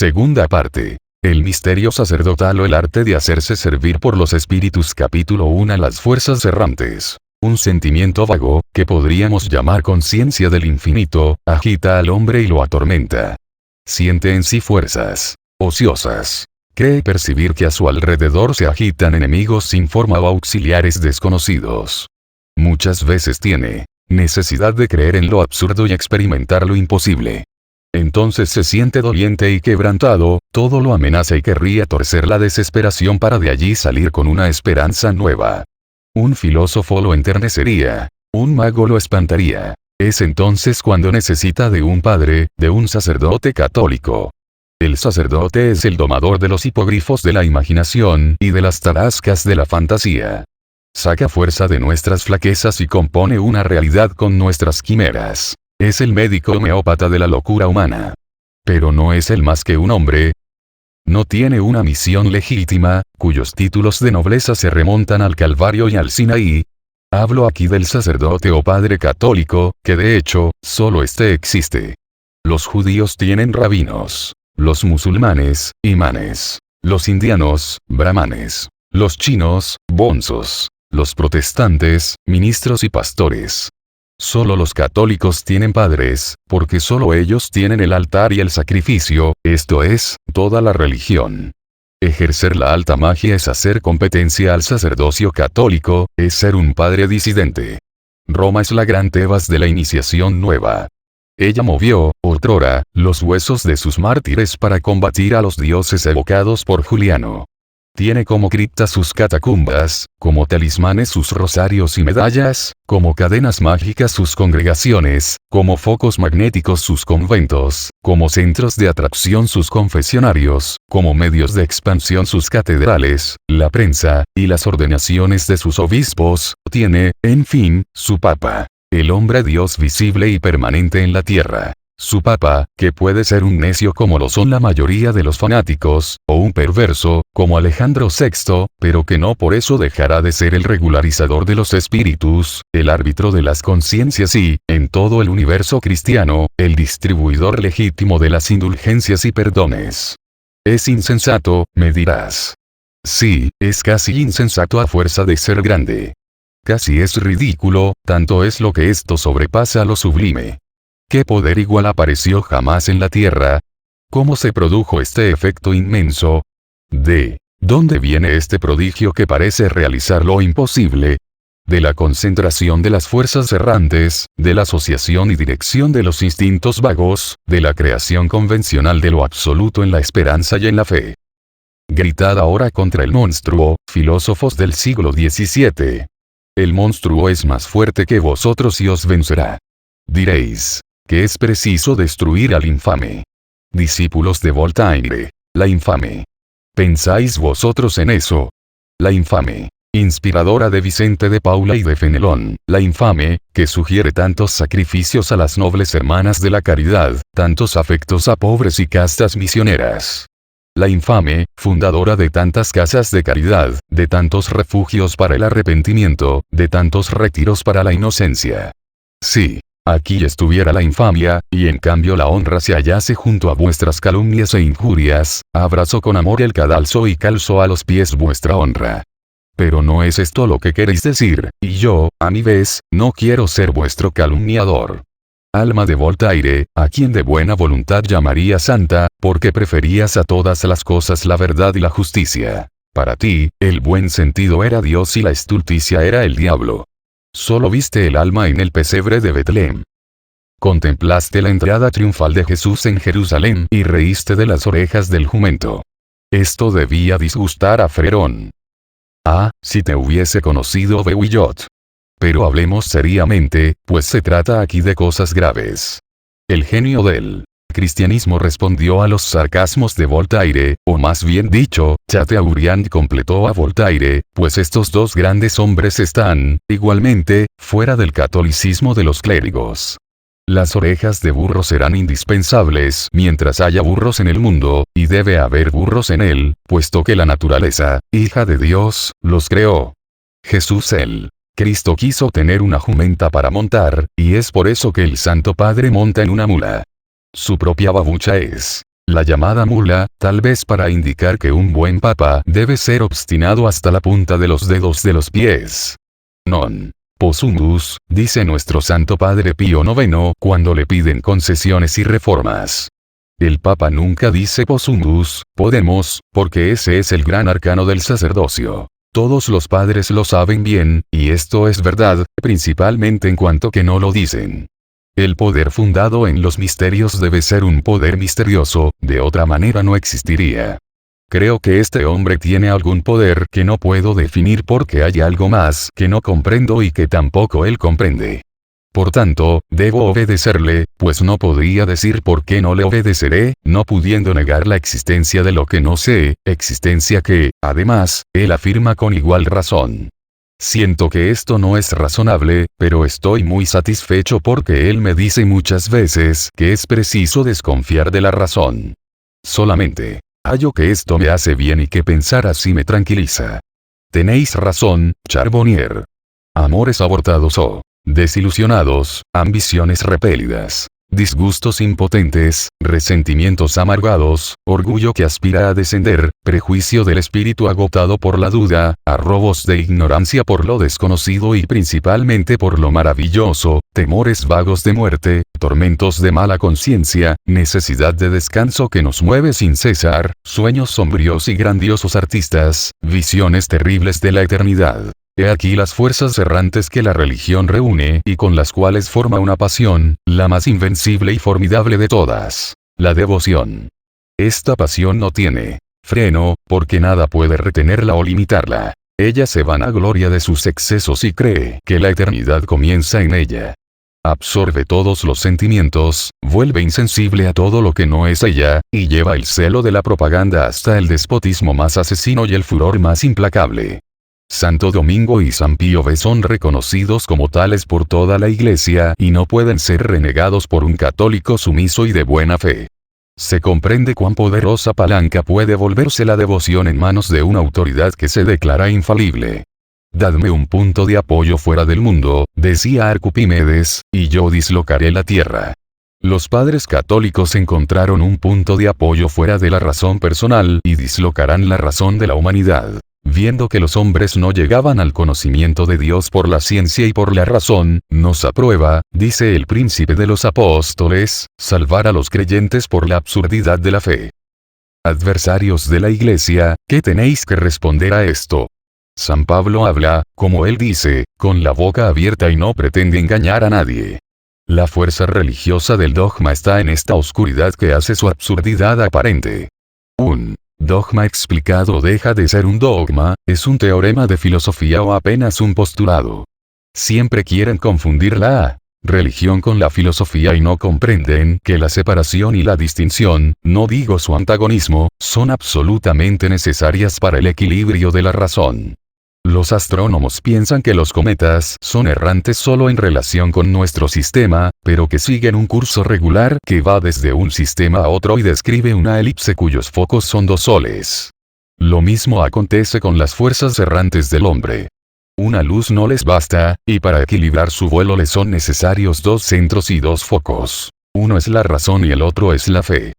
Segunda parte. El misterio sacerdotal o el arte de hacerse servir por los espíritus. Capítulo 1. Las fuerzas errantes. Un sentimiento vago, que podríamos llamar conciencia del infinito, agita al hombre y lo atormenta. Siente en sí fuerzas ociosas. Cree percibir que a su alrededor se agitan enemigos sin forma o auxiliares desconocidos. Muchas veces tiene necesidad de creer en lo absurdo y experimentar lo imposible. Entonces se siente doliente y quebrantado, todo lo amenaza y querría torcer la desesperación para de allí salir con una esperanza nueva. Un filósofo lo enternecería, un mago lo espantaría. Es entonces cuando necesita de un padre, de un sacerdote católico. El sacerdote es el domador de los hipogrifos de la imaginación y de las tarascas de la fantasía. Saca fuerza de nuestras flaquezas y compone una realidad con nuestras quimeras. Es el médico homeópata de la locura humana. Pero no es él más que un hombre. No tiene una misión legítima, cuyos títulos de nobleza se remontan al Calvario y al Sinaí. Hablo aquí del sacerdote o padre católico, que de hecho, solo este existe. Los judíos tienen rabinos. Los musulmanes, imanes. Los indianos, brahmanes. Los chinos, bonzos. Los protestantes, ministros y pastores. Solo los católicos tienen padres, porque solo ellos tienen el altar y el sacrificio, esto es, toda la religión. Ejercer la alta magia es hacer competencia al sacerdocio católico, es ser un padre disidente. Roma es la gran Tebas de la iniciación nueva. Ella movió, otrora, los huesos de sus mártires para combatir a los dioses evocados por Juliano. Tiene como cripta sus catacumbas, como talismanes sus rosarios y medallas, como cadenas mágicas sus congregaciones, como focos magnéticos sus conventos, como centros de atracción sus confesionarios, como medios de expansión sus catedrales, la prensa, y las ordenaciones de sus obispos. Tiene, en fin, su Papa. El hombre Dios visible y permanente en la tierra. Su Papa, que puede ser un necio como lo son la mayoría de los fanáticos, o un perverso, como Alejandro VI, pero que no por eso dejará de ser el regularizador de los espíritus, el árbitro de las conciencias y, en todo el universo cristiano, el distribuidor legítimo de las indulgencias y perdones. Es insensato, me dirás. Sí, es casi insensato a fuerza de ser grande. Casi es ridículo, tanto es lo que esto sobrepasa lo sublime. ¿Qué poder igual apareció jamás en la Tierra? ¿Cómo se produjo este efecto inmenso? ¿De dónde viene este prodigio que parece realizar lo imposible? De la concentración de las fuerzas errantes, de la asociación y dirección de los instintos vagos, de la creación convencional de lo absoluto en la esperanza y en la fe. Gritad ahora contra el monstruo, filósofos del siglo XVII. El monstruo es más fuerte que vosotros y os vencerá. Diréis que es preciso destruir al infame. Discípulos de Voltaire, la infame. ¿Pensáis vosotros en eso? La infame. Inspiradora de Vicente de Paula y de Fenelón, la infame, que sugiere tantos sacrificios a las nobles hermanas de la caridad, tantos afectos a pobres y castas misioneras. La infame, fundadora de tantas casas de caridad, de tantos refugios para el arrepentimiento, de tantos retiros para la inocencia. Sí. Aquí estuviera la infamia, y en cambio la honra se hallase junto a vuestras calumnias e injurias, abrazo con amor el cadalso y calzo a los pies vuestra honra. Pero no es esto lo que queréis decir, y yo, a mi vez, no quiero ser vuestro calumniador. Alma de Voltaire, a quien de buena voluntad llamaría santa, porque preferías a todas las cosas la verdad y la justicia. Para ti, el buen sentido era Dios y la estulticia era el diablo. Solo viste el alma en el pesebre de Betlem. Contemplaste la entrada triunfal de Jesús en Jerusalén y reíste de las orejas del jumento. Esto debía disgustar a Frerón. Ah, si te hubiese conocido Beuillot. Pero hablemos seriamente, pues se trata aquí de cosas graves. El genio del cristianismo respondió a los sarcasmos de Voltaire, o más bien dicho, Chateaubriand completó a Voltaire, pues estos dos grandes hombres están, igualmente, fuera del catolicismo de los clérigos. Las orejas de burro serán indispensables mientras haya burros en el mundo, y debe haber burros en él, puesto que la naturaleza, hija de Dios, los creó. Jesús el Cristo quiso tener una jumenta para montar, y es por eso que el Santo Padre monta en una mula. Su propia babucha es La llamada mula, tal vez para indicar que un buen papa debe ser obstinado hasta la punta de los dedos de los pies. Non possumus, dice nuestro Santo Padre Pío IX cuando le piden concesiones y reformas. El Papa nunca dice possumus, podemos, porque ese es el gran arcano del sacerdocio. Todos los padres lo saben bien, y esto es verdad, principalmente en cuanto que no lo dicen. El poder fundado en los misterios debe ser un poder misterioso, de otra manera no existiría. Creo que este hombre tiene algún poder que no puedo definir porque hay algo más que no comprendo y que tampoco él comprende. Por tanto, debo obedecerle, pues no podría decir por qué no le obedeceré, no pudiendo negar la existencia de lo que no sé, existencia que, además, él afirma con igual razón. Siento que esto no es razonable, pero estoy muy satisfecho porque él me dice muchas veces que es preciso desconfiar de la razón. Solamente hallo que esto me hace bien y que pensar así me tranquiliza. Tenéis razón, Charbonnier. Amores abortados o desilusionados, ambiciones repelidas, disgustos impotentes, resentimientos amargados, orgullo que aspira a descender, prejuicio del espíritu agotado por la duda, arrobos de ignorancia por lo desconocido y principalmente por lo maravilloso, temores vagos de muerte, tormentos de mala conciencia, necesidad de descanso que nos mueve sin cesar, sueños sombríos y grandiosos artistas, visiones terribles de la eternidad. He aquí las fuerzas errantes que la religión reúne y con las cuales forma una pasión, la más invencible y formidable de todas, la devoción. Esta pasión no tiene freno, porque nada puede retenerla o limitarla. Ella se vanagloria de sus excesos y cree que la eternidad comienza en ella. Absorbe todos los sentimientos, vuelve insensible a todo lo que no es ella, y lleva el celo de la propaganda hasta el despotismo más asesino y el furor más implacable. Santo Domingo y San Pío V son reconocidos como tales por toda la Iglesia y no pueden ser renegados por un católico sumiso y de buena fe. Se comprende cuán poderosa palanca puede volverse la devoción en manos de una autoridad que se declara infalible. Dadme un punto de apoyo fuera del mundo, decía Arquipímedes, y yo dislocaré la tierra. Los padres católicos encontraron un punto de apoyo fuera de la razón personal y dislocarán la razón de la humanidad. Viendo que los hombres no llegaban al conocimiento de Dios por la ciencia y por la razón, nos aprueba, dice el príncipe de los apóstoles, salvar a los creyentes por la absurdidad de la fe. Adversarios de la Iglesia, ¿qué tenéis que responder a esto? San Pablo habla, como él dice, con la boca abierta y no pretende engañar a nadie. La fuerza religiosa del dogma está en esta oscuridad que hace su absurdidad aparente. Un dogma explicado deja de ser un dogma, es un teorema de filosofía o apenas un postulado. Siempre quieren confundir la religión con la filosofía y no comprenden que la separación y la distinción, no digo su antagonismo, son absolutamente necesarias para el equilibrio de la razón. Los astrónomos piensan que los cometas son errantes solo en relación con nuestro sistema, pero que siguen un curso regular que va desde un sistema a otro y describe una elipse cuyos focos son dos soles. Lo mismo acontece con las fuerzas errantes del hombre. Una luz no les basta, y para equilibrar su vuelo les son necesarios dos centros y dos focos. Uno es la razón y el otro es la fe.